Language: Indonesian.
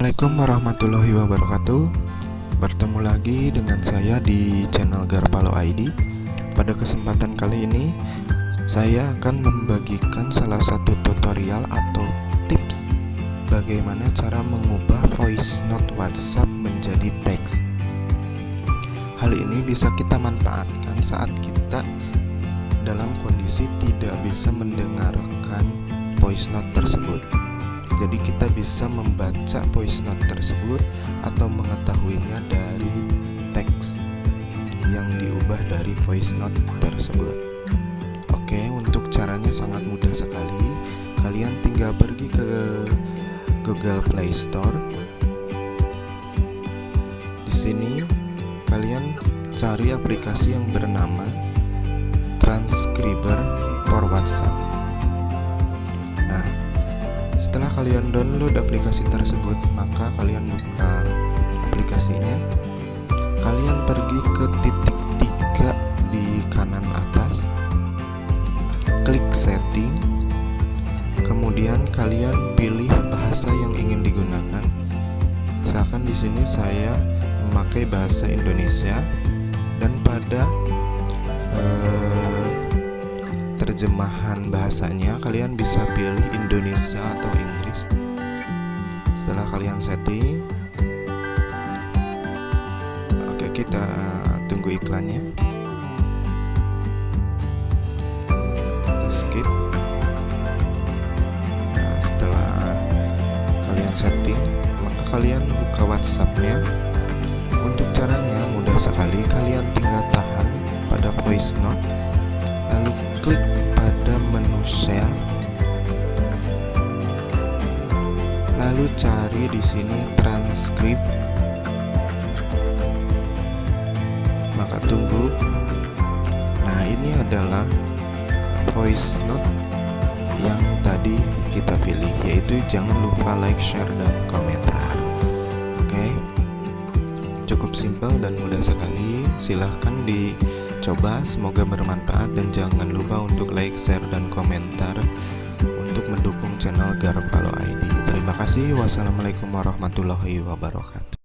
Assalamualaikum warahmatullahi wabarakatuh. Bertemu lagi dengan saya di channel Garpalo ID. Pada kesempatan kali ini saya akan membagikan salah satu tutorial atau tips bagaimana cara mengubah voice note WhatsApp menjadi teks. Hal ini bisa kita manfaatkan saat kita dalam kondisi tidak bisa mendengarkan voice note tersebut. Jadi kita bisa membaca voice note tersebut atau mengetahuinya dari teks yang diubah dari voice note tersebut. Oke, untuk caranya sangat mudah sekali. Kalian tinggal pergi ke Google Play Store. Di sini kalian cari aplikasi yang bernama Transcriber for WhatsApp. Setelah kalian download aplikasi tersebut, maka kalian buka aplikasinya. Kalian pergi ke titik 3 di kanan atas, klik setting, kemudian kalian pilih bahasa yang ingin digunakan. Misalkan di sini saya memakai bahasa Indonesia, dan pada terjemahan bahasanya kalian bisa pilih Indonesia atau Inggris. Setelah kalian setting, oke, kita tunggu iklannya. Kita skip. Nah, setelah kalian setting, maka kalian buka WhatsApp-nya. Untuk caranya mudah sekali. Kalian tinggal tahan pada voice note, lalu klik pada menu share, lalu cari di sini transkrip, maka tunggu. Nah, ini adalah voice note yang tadi kita pilih, yaitu jangan lupa like, share, dan komentar. Oke, cukup simpel dan mudah sekali. Silahkan dicoba, semoga bermanfaat, dan jangan lupa untuk like, share, dan komentar untuk mendukung channel Garpalo ID. Terima kasih. Wassalamualaikum warahmatullahi wabarakatuh.